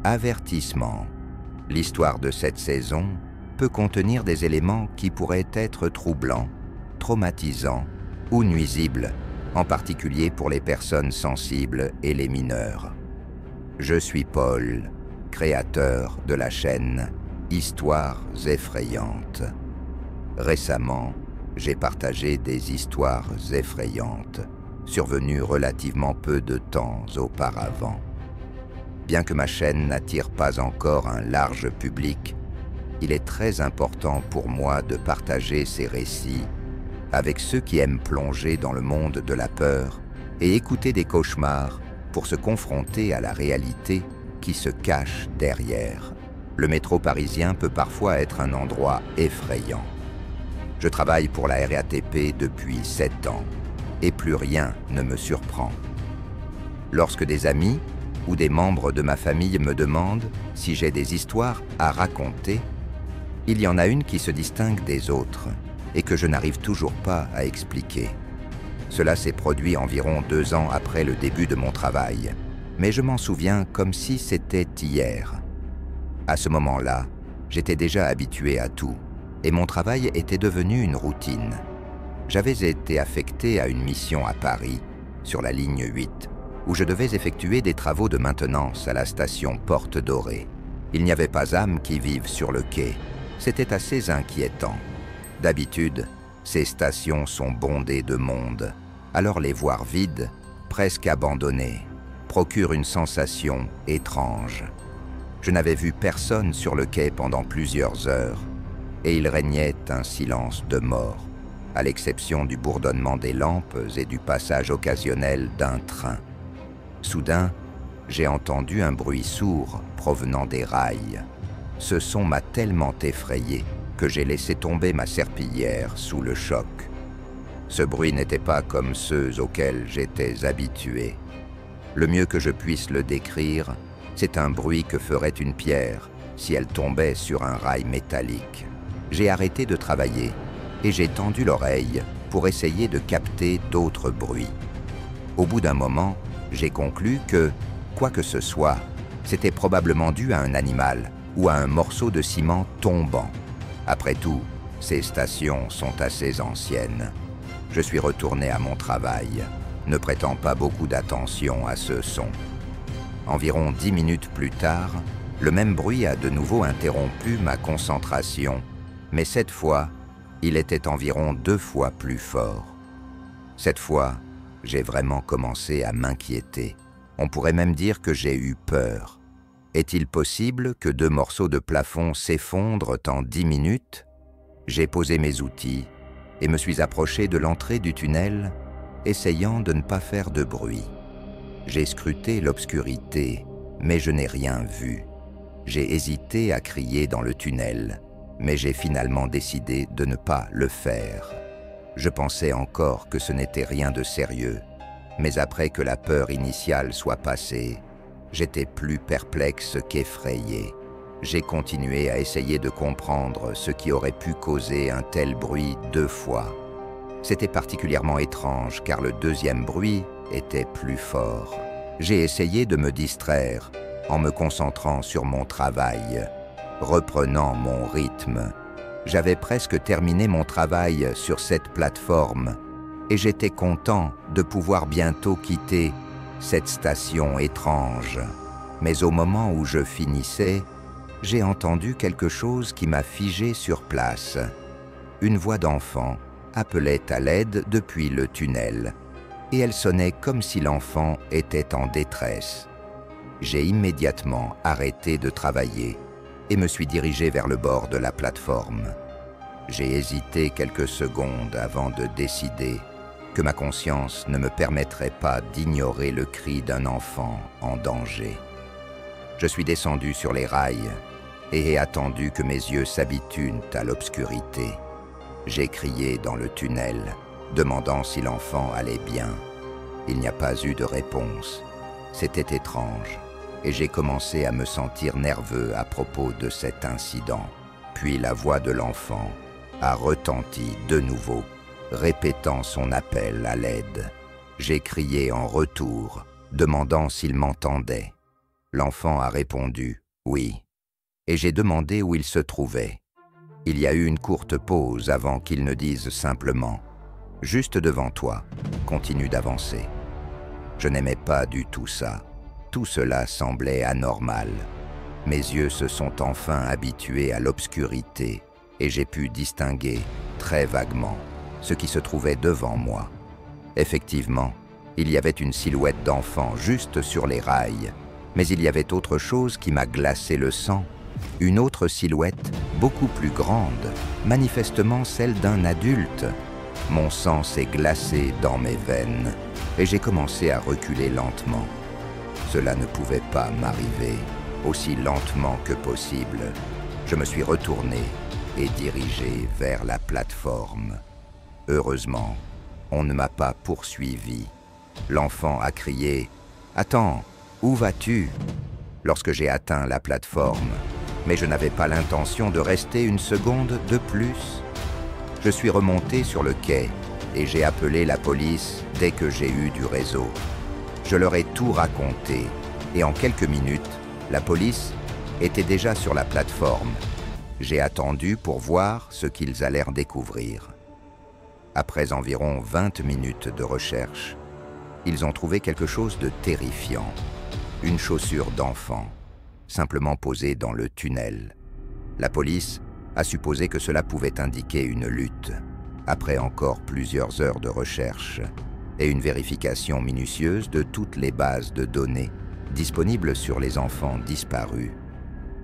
Avertissement. L'histoire de cette saison peut contenir des éléments qui pourraient être troublants, traumatisants ou nuisibles, en particulier pour les personnes sensibles et les mineurs. Je suis Paul, créateur de la chaîne Histoires effrayantes. Récemment, j'ai partagé des histoires effrayantes, survenues relativement peu de temps auparavant. Bien que ma chaîne n'attire pas encore un large public, il est très important pour moi de partager ces récits avec ceux qui aiment plonger dans le monde de la peur et écouter des cauchemars pour se confronter à la réalité qui se cache derrière. Le métro parisien peut parfois être un endroit effrayant. Je travaille pour la RATP depuis 7 ans et plus rien ne me surprend. Lorsque des amis ou des membres de ma famille me demandent si j'ai des histoires à raconter, il y en a une qui se distingue des autres et que je n'arrive toujours pas à expliquer. Cela s'est produit environ 2 ans après le début de mon travail, mais je m'en souviens comme si c'était hier. À ce moment-là, j'étais déjà habitué à tout, et mon travail était devenu une routine. J'avais été affecté à une mission à Paris, sur la ligne 8, où je devais effectuer des travaux de maintenance à la station Porte Dorée. Il n'y avait pas âme qui vive sur le quai. C'était assez inquiétant. D'habitude, ces stations sont bondées de monde, alors les voir vides, presque abandonnées, procure une sensation étrange. Je n'avais vu personne sur le quai pendant plusieurs heures, et il régnait un silence de mort, à l'exception du bourdonnement des lampes et du passage occasionnel d'un train. Soudain, j'ai entendu un bruit sourd provenant des rails. Ce son m'a tellement effrayé que j'ai laissé tomber ma serpillière sous le choc. Ce bruit n'était pas comme ceux auxquels j'étais habitué. Le mieux que je puisse le décrire, c'est un bruit que ferait une pierre si elle tombait sur un rail métallique. J'ai arrêté de travailler et j'ai tendu l'oreille pour essayer de capter d'autres bruits. Au bout d'un moment, j'ai conclu que, quoi que ce soit, c'était probablement dû à un animal ou à un morceau de ciment tombant. Après tout, ces stations sont assez anciennes. Je suis retourné à mon travail, ne prêtant pas beaucoup d'attention à ce son. Environ 10 minutes plus tard, le même bruit a de nouveau interrompu ma concentration, mais cette fois, il était environ 2 fois plus fort. Cette fois, j'ai vraiment commencé à m'inquiéter. On pourrait même dire que j'ai eu peur. Est-il possible que 2 morceaux de plafond s'effondrent en 10 minutes? J'ai posé mes outils et me suis approché de l'entrée du tunnel, essayant de ne pas faire de bruit. J'ai scruté l'obscurité, mais je n'ai rien vu. J'ai hésité à crier dans le tunnel, mais j'ai finalement décidé de ne pas le faire. Je pensais encore que ce n'était rien de sérieux, mais après que la peur initiale soit passée, j'étais plus perplexe qu'effrayé. J'ai continué à essayer de comprendre ce qui aurait pu causer un tel bruit 2 fois. C'était particulièrement étrange car le deuxième bruit était plus fort. J'ai essayé de me distraire en me concentrant sur mon travail, reprenant mon rythme. J'avais presque terminé mon travail sur cette plateforme et j'étais content de pouvoir bientôt quitter cette station étrange. Mais au moment où je finissais, j'ai entendu quelque chose qui m'a figé sur place. Une voix d'enfant appelait à l'aide depuis le tunnel, et elle sonnait comme si l'enfant était en détresse. J'ai immédiatement arrêté de travailler et me suis dirigé vers le bord de la plateforme. J'ai hésité quelques secondes avant de décider que ma conscience ne me permettrait pas d'ignorer le cri d'un enfant en danger. Je suis descendu sur les rails et ai attendu que mes yeux s'habituent à l'obscurité. J'ai crié dans le tunnel, demandant si l'enfant allait bien. Il n'y a pas eu de réponse. C'était étrange, et j'ai commencé à me sentir nerveux à propos de cet incident. Puis la voix de l'enfant a retenti de nouveau, répétant son appel à l'aide. J'ai crié en retour, demandant s'il m'entendait. L'enfant a répondu « oui » et j'ai demandé où il se trouvait. Il y a eu une courte pause avant qu'il ne dise simplement « juste devant toi, continue d'avancer ». Je n'aimais pas du tout ça. Tout cela semblait anormal. Mes yeux se sont enfin habitués à l'obscurité et j'ai pu distinguer, très vaguement, ce qui se trouvait devant moi. Effectivement, il y avait une silhouette d'enfant juste sur les rails, mais il y avait autre chose qui m'a glacé le sang. Une autre silhouette, beaucoup plus grande, manifestement celle d'un adulte. Mon sang s'est glacé dans mes veines et j'ai commencé à reculer lentement. Cela ne pouvait pas m'arriver, aussi lentement que possible. Je me suis retourné et dirigé vers la plateforme. Heureusement, on ne m'a pas poursuivi. L'enfant a crié « Attends, où vas-tu » lorsque j'ai atteint la plateforme, mais je n'avais pas l'intention de rester une seconde de plus. Je suis remonté sur le quai et j'ai appelé la police dès que j'ai eu du réseau. Je leur ai tout raconté et en quelques minutes, la police était déjà sur la plateforme. J'ai attendu pour voir ce qu'ils allèrent découvrir. Après environ 20 minutes de recherche, ils ont trouvé quelque chose de terrifiant. Une chaussure d'enfant, simplement posée dans le tunnel. La police a supposé que cela pouvait indiquer une lutte. Après encore plusieurs heures de recherche et une vérification minutieuse de toutes les bases de données disponibles sur les enfants disparus,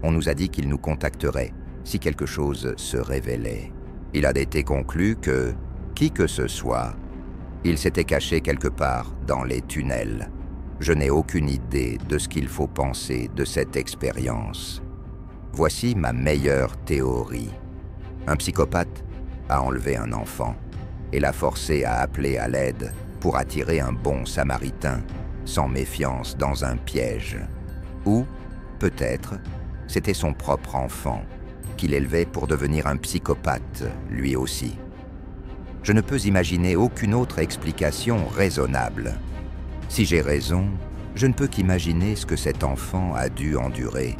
on nous a dit qu'ils nous contacteraient si quelque chose se révélait. Il a été conclu que, qui que ce soit, il s'était caché quelque part dans les tunnels. Je n'ai aucune idée de ce qu'il faut penser de cette expérience. Voici ma meilleure théorie. Un psychopathe a enlevé un enfant et l'a forcé à appeler à l'aide pour attirer un bon samaritain, sans méfiance dans un piège. Ou, peut-être, c'était son propre enfant, qu'il élevait pour devenir un psychopathe, lui aussi. Je ne peux imaginer aucune autre explication raisonnable. Si j'ai raison, je ne peux qu'imaginer ce que cet enfant a dû endurer